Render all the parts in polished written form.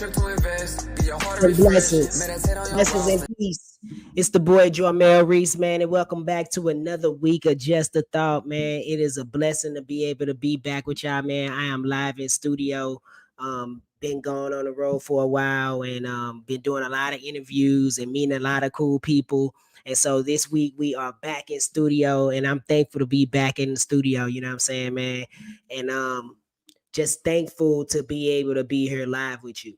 And blessings and peace. It's the boy Jamel Reese, man, and welcome back to another week of Just a Thought, man. It is a blessing to be able to be back with y'all, man. I am live in studio. Been going on the road for a while and been doing a lot of interviews and meeting a lot of cool people. And so this week we are back in studio, and I'm thankful to be back in the studio. You know what I'm saying, man? And just thankful to be able to be here live with you.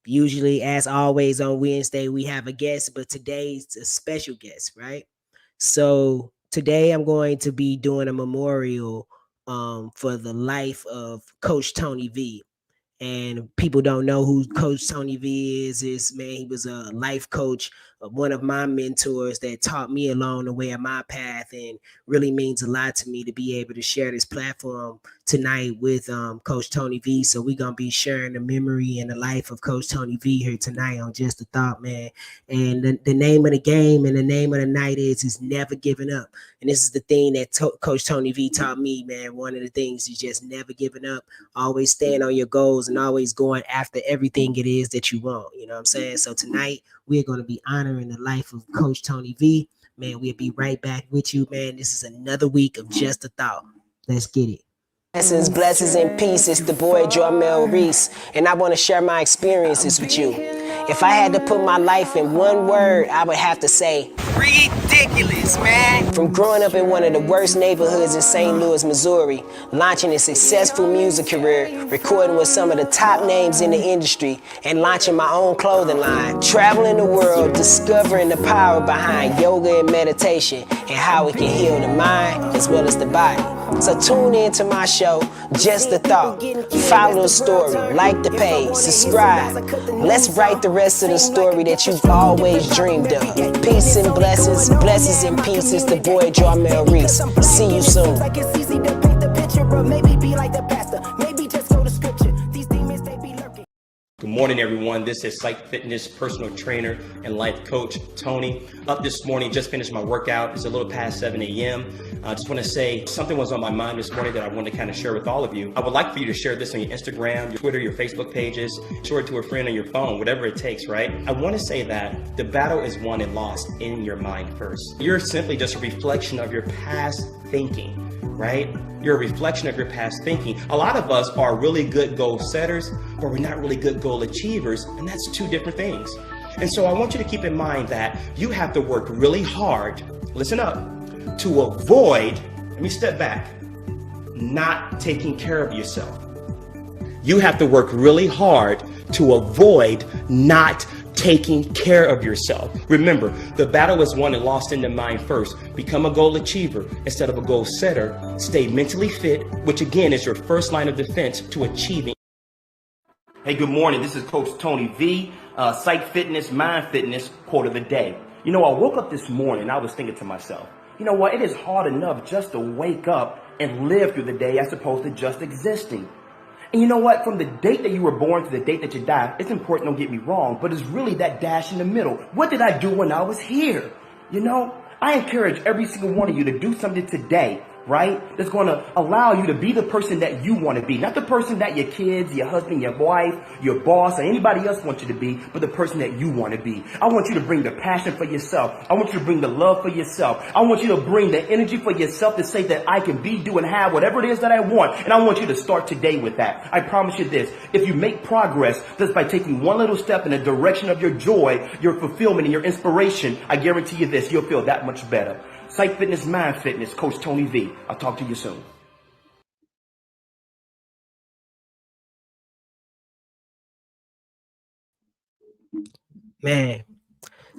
Usually, as always, on Wednesday, we have a guest, but today's a special guest, right? So today I'm going to be doing a memorial for the life of Coach Tony V. And people don't know who Coach Tony V is man, he was a life coach, one of my mentors that taught me along the way of my path, and really means a lot to me to be able to share this platform tonight with Coach Tony V. So we're gonna be sharing the memory and the life of Coach Tony V here tonight on Just a Thought, man. And the name of the game and the name of the night is never giving up. And this is the thing that Coach Tony V taught me, man. One of the things is just never giving up, always staying on your goals and always going after everything it is that you want. You know what I'm saying? So tonight we're going to be honoring the life of Coach Tony V. Man, we'll be right back with you, man. This is another week of Just a Thought. Let's get it. Blessings, and peace. It's the boy Jamel Reese, and I want to share my experiences with you. If I had to put my life in one word, I would have to say ridiculous, man. From growing up in one of the worst neighborhoods in St. Louis, Missouri, launching a successful music career, recording with some of the top names in the industry, and launching my own clothing line, traveling the world, discovering the power behind yoga and meditation, and how it can heal the mind as well as the body. So tune in to my show, Just a Thought. Follow the story, like the page, subscribe. Let's write the rest of the story that you've always dreamed of. Peace and blessings, blessings and peace. It's the boy Jamel Reese. See you soon. Good morning, everyone. This is Psych Fitness personal trainer and life coach Tony. Up this morning, just finished my workout. It's a little past 7 a.m. I just want to say something was on my mind this morning that I want to kind of share with all of you. I would like for you to share this on your Instagram, your Twitter, your Facebook pages, show it to a friend on your phone, whatever it takes, right? I want to say that the battle is won and lost in your mind first. You're simply just a reflection of your past thinking, right? You're a reflection of your past thinking. A lot of us are really good goal setters, but we're not really good goal achievers, and that's two different things. And so I want you to keep in mind that you have to work really hard, listen up, to avoid, let me step back, not taking care of yourself. You have to work really hard to avoid not taking care of yourself. Remember, the battle is won and lost in the mind first. Become a goal achiever instead of a goal setter. Stay mentally fit, which again is your first line of defense to achieving. Hey, good morning. This is Coach Tony V, Psych Fitness, Mind Fitness, quote of the day. You know, I woke up this morning, I was thinking to myself, you know what? It is hard enough just to wake up and live through the day as opposed to just existing. And you know what? From the date that you were born to the date that you die, it's important, don't get me wrong, but it's really that dash in the middle. What did I do when I was here? You know, I encourage every single one of you to do something today, right? That's going to allow you to be the person that you want to be. Not the person that your kids, your husband, your wife, your boss, or anybody else wants you to be, but the person that you want to be. I want you to bring the passion for yourself. I want you to bring the love for yourself. I want you to bring the energy for yourself to say that I can be, do, and have whatever it is that I want. And I want you to start today with that. I promise you this. If you make progress just by taking one little step in the direction of your joy, your fulfillment, and your inspiration, I guarantee you this, you'll feel that much better. Psych Fitness, Mind Fitness, Coach Tony V. I'll talk to you soon. Man,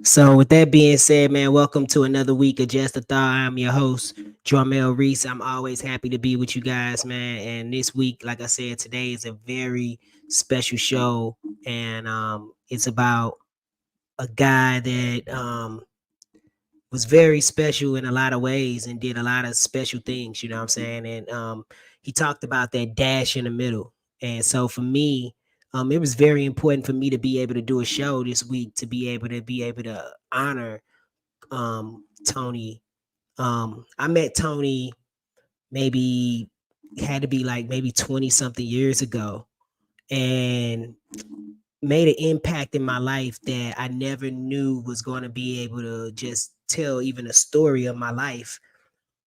so with that being said, man, welcome to another week of Just a Thought. I'm your host, Jamel Reese. I'm always happy to be with you guys, man. And this week, like I said, today is a very special show. And it's about a guy that was very special in a lot of ways and did a lot of special things, you know what I'm saying? And he talked about that dash in the middle. And so for me, it was very important for me to be able to do a show this week to be able to honor Tony. I met Tony maybe had to be like maybe 20 something years ago. And made an impact in my life that I never knew was going to be able to just tell even a story of my life.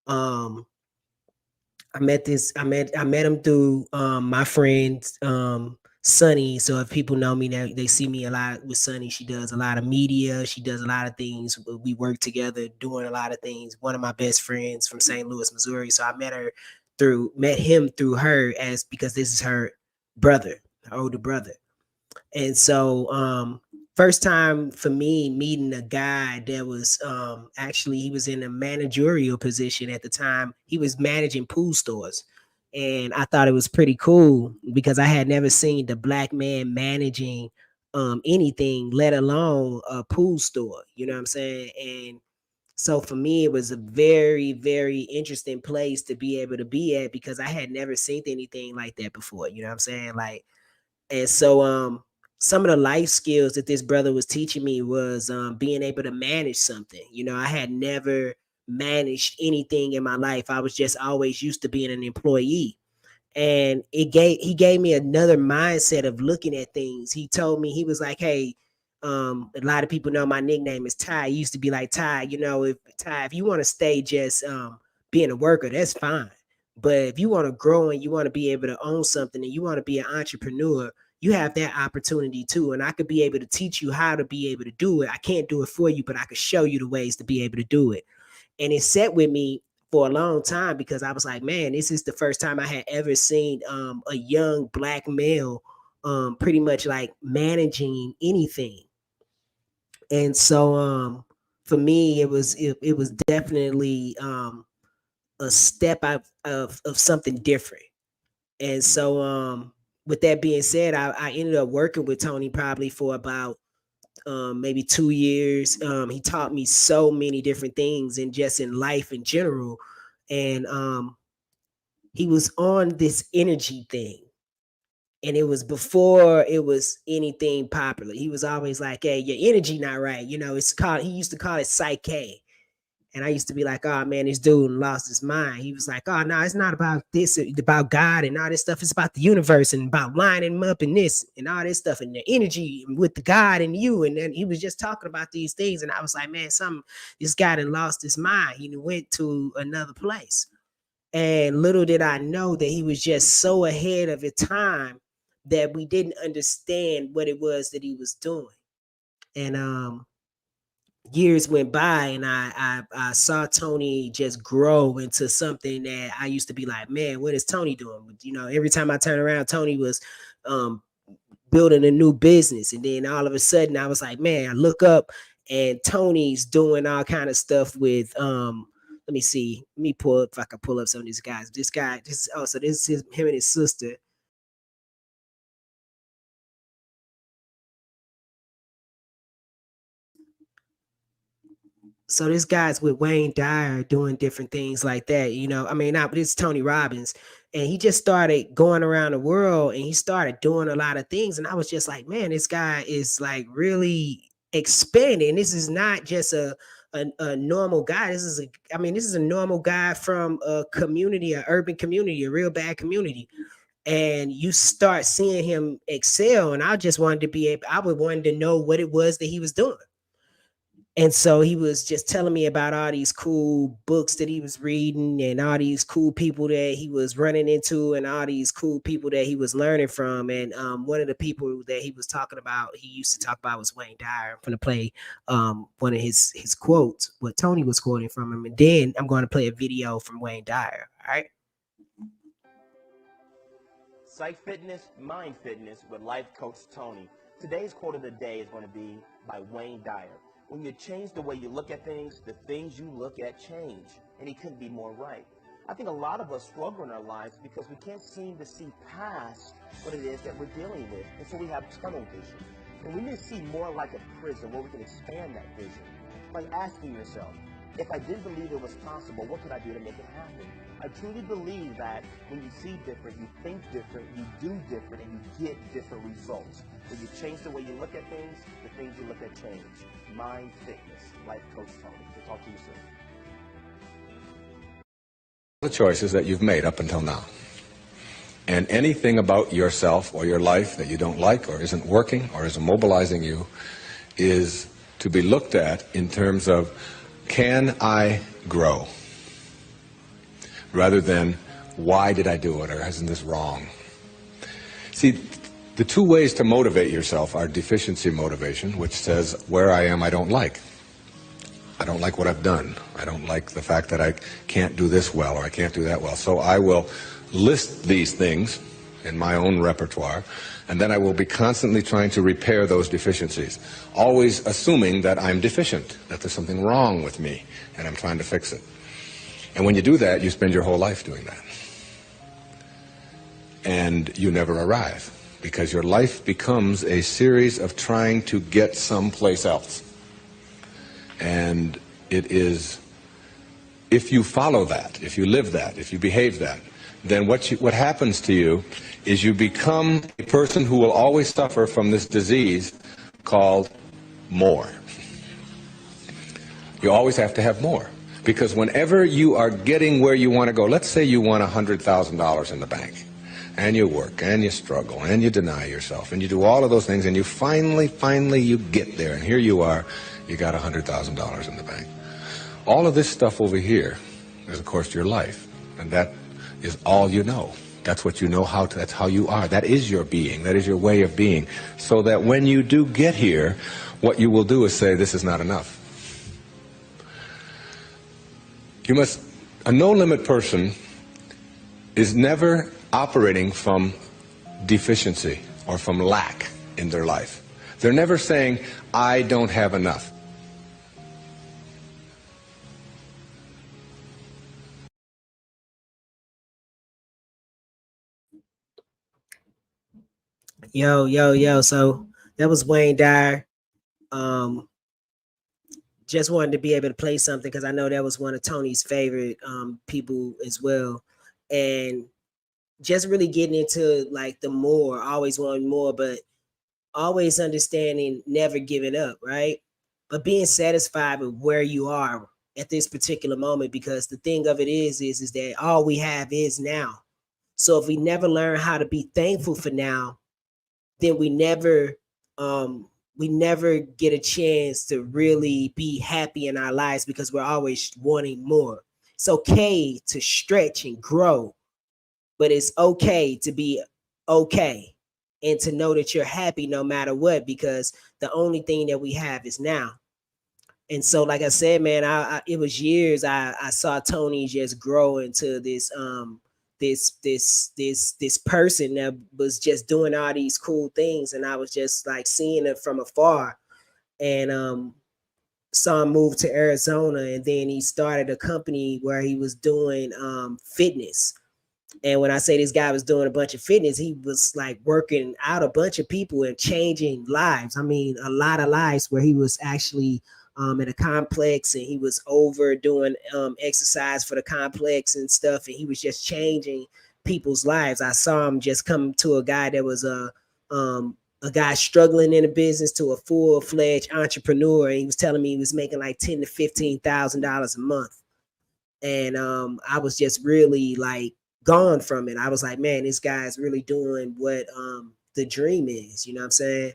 Um, I met him through my friend Sunny. So if people know me now, they see me a lot with Sunny. She does a lot of media. She does a lot of things. We work together doing a lot of things. One of my best friends from St. Louis, Missouri. So I met him through her as because this is her brother, her older brother. And so first time for me meeting a guy that was actually he was in a managerial position at the time. He was managing pool stores. And I thought it was pretty cool because I had never seen the black man managing anything, let alone a pool store. You know what I'm saying? And so for me, it was a very, very interesting place to be able to be at because I had never seen anything like that before. You know what I'm saying? Like, and so some of the life skills that this brother was teaching me was being able to manage something. You know, I had never managed anything in my life. I was just always used to being an employee. And he gave me another mindset of looking at things. He told me, he was like, hey, a lot of people know my nickname is Ty. He used to be like, Ty, you know, if you want to stay just being a worker, that's fine. But if you want to grow and you want to be able to own something and you want to be an entrepreneur, you have that opportunity too. And I could be able to teach you how to be able to do it. I can't do it for you, but I could show you the ways to be able to do it. And it sat with me for a long time because I was like, man, this is the first time I had ever seen a young black male pretty much like managing anything. And so for me, it was definitely a step out of something different. And so with that being said, I ended up working with Tony probably for about maybe 2 years. He taught me so many different things and just in life in general. And he was on this energy thing. And it was before it was anything popular. He was always like, hey, your energy not right. You know, he used to call it psyche. And I used to be like, oh man, this dude lost his mind. He was like, oh no, it's not about this, it's about God and all this stuff. It's about the universe and about lining him up in this and all this stuff and the energy with the God and you. And then he was just talking about these things. And I was like, man, this guy done lost his mind. He went to another place. And little did I know that he was just so ahead of his time that we didn't understand what it was that he was doing. And years went by and I saw Tony just grow into something that I used to be like, man, what is Tony doing? But, you know, every time I turn around, Tony was building a new business. And then all of a sudden I was like, man, I look up and Tony's doing all kind of stuff with let me see. Let me pull up if I can pull up some of these guys. So this is him and his sister. So this guy's with Wayne Dyer doing different things like that, you know. I mean, not, but it's Tony Robbins, and he just started going around the world, and he started doing a lot of things, and I was just like, man, this guy is like really expanding. This is not just a normal guy. This is a normal guy from a community, an urban community, a real bad community, and you start seeing him excel. And I just wanted to I would wanted to know what it was that he was doing. And so he was just telling me about all these cool books that he was reading and all these cool people that he was running into and all these cool people that he was learning from. And one of the people that he was talking about, he used to talk about was Wayne Dyer. I'm going to play one of his quotes, what Tony was quoting from him. And then I'm going to play a video from Wayne Dyer. All right. Psych Fitness, Mind Fitness with Life Coach Tony. Today's quote of the day is going to be by Wayne Dyer. When you change the way you look at things, the things you look at change. And he couldn't be more right. I think a lot of us struggle in our lives because we can't seem to see past what it is that we're dealing with. And so we have tunnel vision. And we need to see more like a prism where we can expand that vision. Like asking yourself, if I did believe it was possible, what could I do to make it happen? I truly believe that when you see different, you think different, you do different, and you get different results. When you change the way you look at things, the things you look at change. Mind Fitness, Life Coach Tony. We'll talk to you soon. The choices that you've made up until now. And anything about yourself or your life that you don't like or isn't working or isn't mobilizing you is to be looked at in terms of, can I grow? Rather than, why did I do it, or isn't this wrong? See, the two ways to motivate yourself are deficiency motivation, which says, where I am I don't like. I don't like what I've done. I don't like the fact that I can't do this well or I can't do that well. So I will list these things in my own repertoire, and then I will be constantly trying to repair those deficiencies, always assuming that I'm deficient, that there's something wrong with me, and I'm trying to fix it. And when you do that, you spend your whole life doing that. And you never arrive, because your life becomes a series of trying to get someplace else. And it is, if you follow that, if you live that, if you behave that, then what happens to you is you become a person who will always suffer from this disease called more. You always have to have more. Because whenever you are getting where you want to go, let's say you want $100,000 in the bank, and you work, and you struggle, and you deny yourself, and you do all of those things, and you finally you get there, and here you are, you got $100,000 in the bank. All of this stuff over here is, of course, your life, and that is all you know. That's what you know how to, that's how you are. That is your being. That is your way of being. So that when you do get here, what you will do is say, this is not enough. A no-limit person is never operating from deficiency or from lack in their life. They're never saying, I don't have enough. Yo. So that was Wayne Dyer. Just wanted to be able to play something because I know that was one of Tony's favorite people as well. And just really getting into like the more, always wanting more, but always understanding never giving up, right? But being satisfied with where you are at this particular moment, because the thing of it is that all we have is now. So if we never learn how to be thankful for now, then we never get a chance to really be happy in our lives, because we're always wanting more. It's okay to stretch and grow, but it's okay to be okay and to know that you're happy no matter what, because the only thing that we have is now. And so, like I said, man, it was years I saw Tony just grow into this this person that was just doing all these cool things, and I was just like seeing it from afar, and saw him move to Arizona, and then he started a company where he was doing fitness. And when I say this guy was doing a bunch of fitness, he was like working out a bunch of people and changing lives. I mean, a lot of lives, where he was actually in a complex, and he was over doing exercise for the complex and stuff, and he was just changing people's lives. I saw him just come to a guy that was a guy struggling in a business to a full-fledged entrepreneur, and he was telling me he was making like $10,000 to $15,000 a month. And I was just really like gone from it. I was like, man, this guy's really doing what the dream is, you know what I'm saying?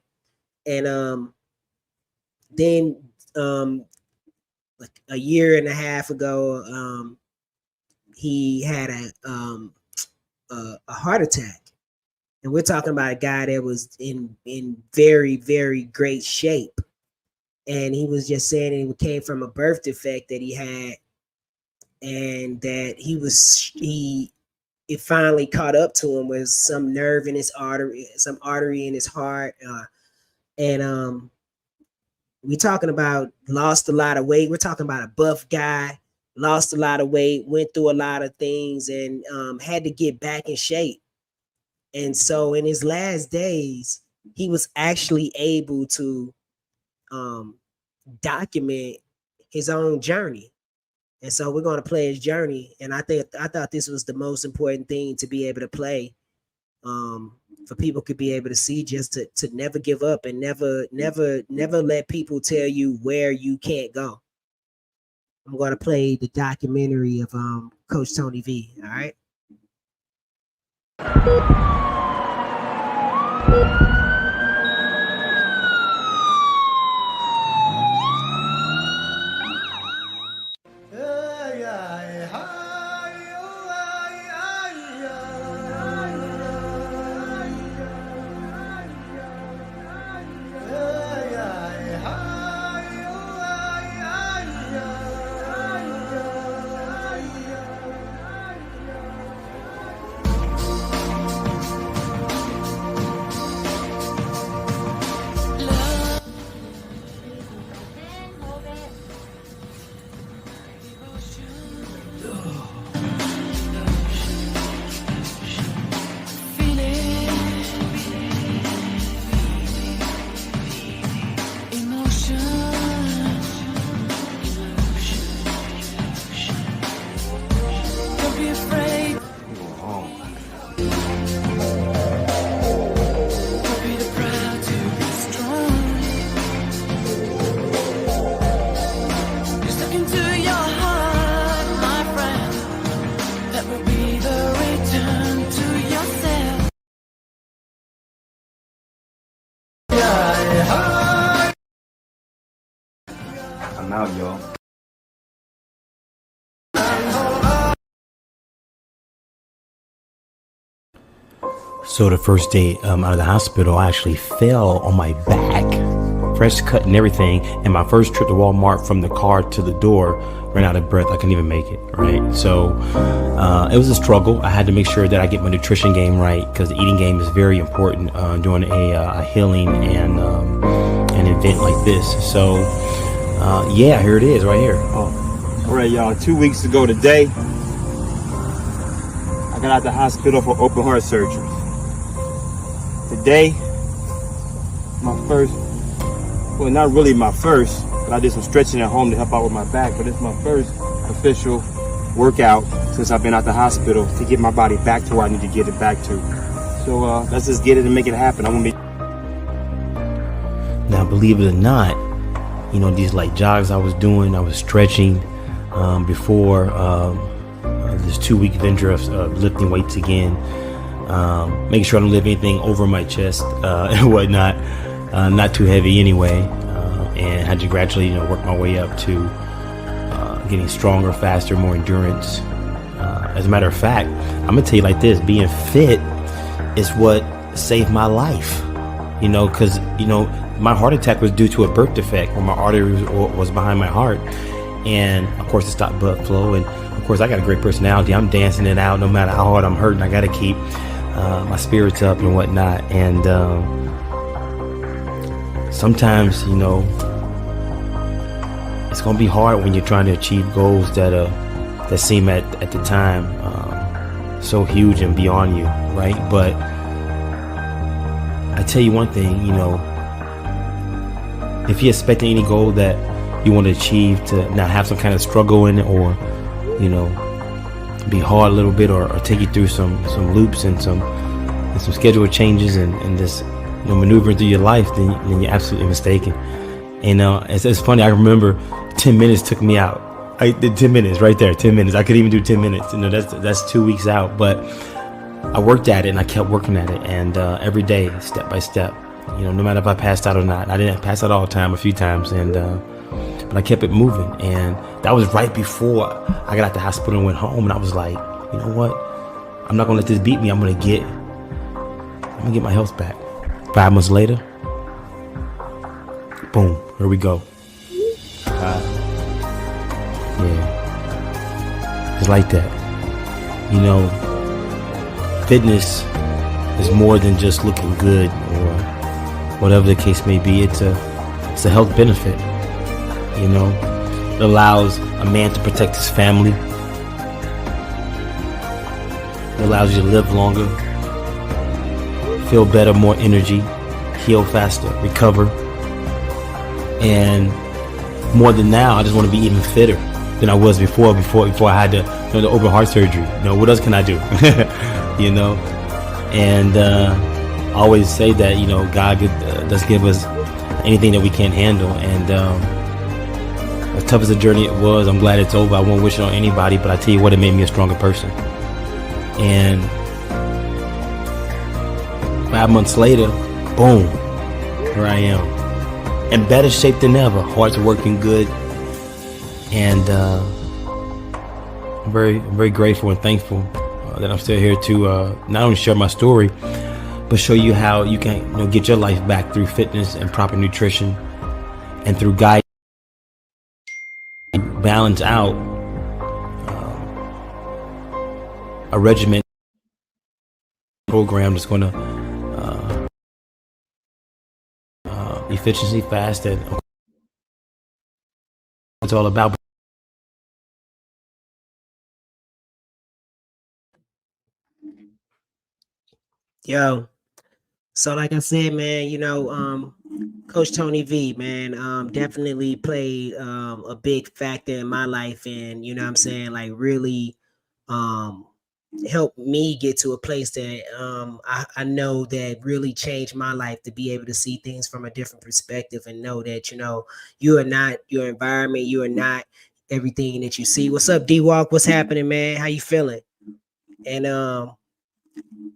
And then like a year and a half ago, he had a heart attack. And we're talking about a guy that was in very, very great shape. And he was just saying it came from a birth defect that he had, and that it finally caught up to him with some nerve in his artery, some artery in his heart. And we talking about lost a lot of weight. We're talking about a buff guy, lost a lot of weight, went through a lot of things, and had to get back in shape. And so in his last days, he was actually able to document his own journey. And so we're going to play his journey. And I thought this was the most important thing to be able to play, for people to be able to see, just to never give up, and never let people tell you where you can't go. I'm going to play the documentary of Coach Tony V. All right. I'm out, y'all. So the first day out of the hospital, I actually fell on my back, fresh cut and everything. And my first trip to Walmart from the car to the door, ran out of breath. I couldn't even make it, right? So it was a struggle. I had to make sure that I get my nutrition game right, because the eating game is very important during a healing and an event like this. So yeah, here it is right here. Oh, all right, y'all. 2 weeks ago today, I got out the hospital for open heart surgery. Today, my first, well, not really my first, but I did some stretching at home to help out with my back, but it's my first official workout since I've been out the hospital to get my body back to where I need to get it back to. So let's just get it and make it happen. I'm gonna be. Now, believe it or not, you know, these like jogs I was doing, I was stretching before this 2 week venture of lifting weights again, making sure I don't lift anything over my chest and whatnot, not too heavy anyway, and had to gradually, you know, work my way up to getting stronger, faster, more endurance. As a matter of fact, I'm gonna tell you like this: being fit is what saved my life. You know, because you know, my heart attack was due to a birth defect where my artery was behind my heart, and of course it stopped blood flow. And of course I got a great personality. I'm dancing it out no matter how hard I'm hurting. I got to keep my spirits up and whatnot. And sometimes, you know, it's gonna be hard when you're trying to achieve goals that seem at the time so huge and beyond you, right? But I tell you one thing, you know, if you're expecting any goal that you want to achieve to not have some kind of struggle in it, or, you know, be hard a little bit, or take you through some loops and some schedule changes and just, you know, maneuvering through your life, then you're absolutely mistaken. And it's funny, I remember 10 minutes took me out. I did 10 minutes right there, 10 minutes. I could even do 10 minutes. You know, that's 2 weeks out, but I worked at it and I kept working at it, and every day, step by step, you know, no matter if I passed out or not. I didn't pass out all the time, a few times, and but I kept it moving. And that was right before I got out the hospital and went home, and I was like, you know what? I'm not gonna let this beat me. I'm gonna get my health back. 5 months later, boom, here we go. Yeah, it's like that. You know, fitness is more than just looking good or whatever the case may be. It's a health benefit. You know, it allows a man to protect his family. It allows you to live longer, feel better, more energy, heal faster, recover. And more than now, I just want to be even fitter than I was before I had the open heart surgery. You know, what else can I do? You know, and I always say that, you know, God does give us anything that we can't handle. And as tough as the journey it was, I'm glad it's over. I won't wish it on anybody, but I tell you what, it made me a stronger person. And 5 months later, boom, here I am. In better shape than ever. Heart's working good. And I'm very grateful and thankful that I'm still here to not only share my story, but show you how you can get your life back through fitness and proper nutrition and through guidance. Balance out a regimen program that's going to efficiency fast, and it's all about. Yo, so like I said, man, Coach Tony V, man, definitely played a big factor in my life, and you know what I'm saying, like really helped me get to a place that I know that really changed my life, to be able to see things from a different perspective and know that, you are not your environment, you are not everything that you see. What's up, D-Walk? What's happening, man? How you feeling? And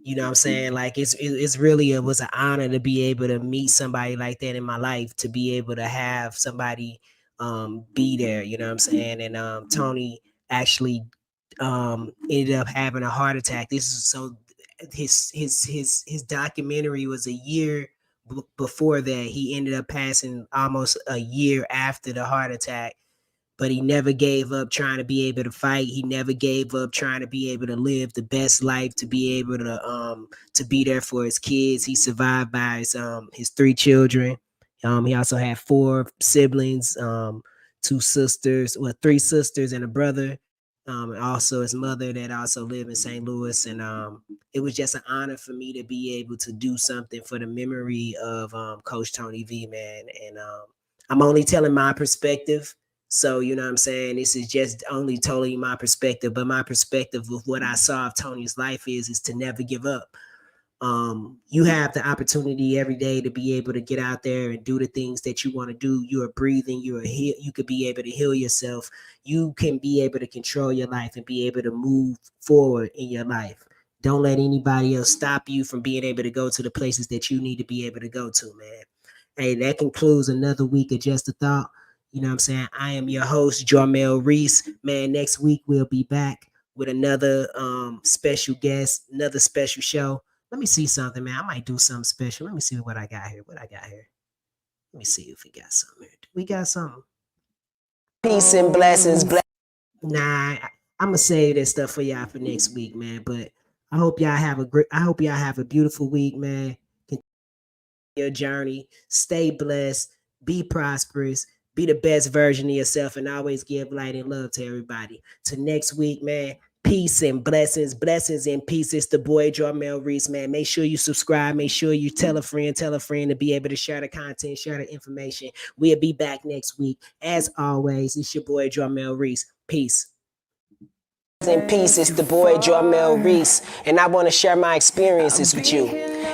you know what I'm saying? Like it's really, it was an honor to be able to meet somebody like that in my life, to be able to have somebody be there, you know what I'm saying? And Tony actually ended up having a heart attack. This is so his documentary was a year before that. He ended up passing almost a year after the heart attack. But he never gave up trying to be able to fight. He never gave up trying to be able to live the best life, to be able to be there for his kids. He survived by his 3 children. He also had 4 siblings, 3 sisters and a brother. And also his mother that also lived in St. Louis. And it was just an honor for me to be able to do something for the memory of Coach Tony V, man. And I'm only telling my perspective. So, you know what I'm saying? This is just only totally my perspective, but my perspective of what I saw of Tony's life is to never give up. You have the opportunity every day to be able to get out there and do the things that you want to do. You are breathing, you could be able to heal yourself. You can be able to control your life and be able to move forward in your life. Don't let anybody else stop you from being able to go to the places that you need to be able to go to, man. Hey, that concludes another week of Just a Thought. You know what I'm saying? I am your host, Jarmel Reese. Man, next week we'll be back with another special guest, another special show. Let me see something, man. I might do something special. Let me see what I got here. Let me see if we got something here. We got something. Peace and blessings. Nah, I'm gonna save that stuff for y'all for next week, man. But I hope y'all have a beautiful week, man. Continue your journey. Stay blessed. Be prosperous. Be the best version of yourself, and always give light and love to everybody. Till next week, man. Peace and blessings and peace. It's the boy Jarmel Reese, man. Make sure you subscribe. Make sure you tell a friend to be able to share the content, share the information. We'll be back next week. As always, it's your boy Jarmel Reese. Peace. In peace, it's the boy Jarmel Reese, and I want to share my experiences with you.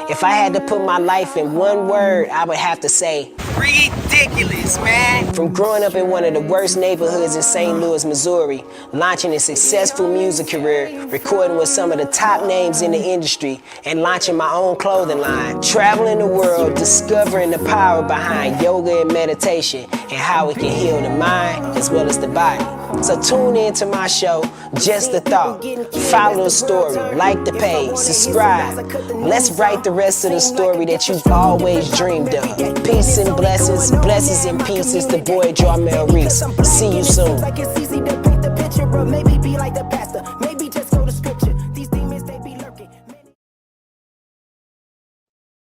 If I had to put my life in one word, I would have to say ridiculous, man. From growing up in one of the worst neighborhoods in St. Louis, Missouri, launching a successful music career, recording with some of the top names in the industry, and launching my own clothing line, traveling the world, discovering the power behind yoga and meditation, and how it can heal the mind as well as the body. So tune in to my show, Just a Thought. Follow the story, like the page, subscribe. Let's write the rest of the story that you've always dreamed of. Peace and blessings and peace. It's the boy Jarmel Reese. See you soon.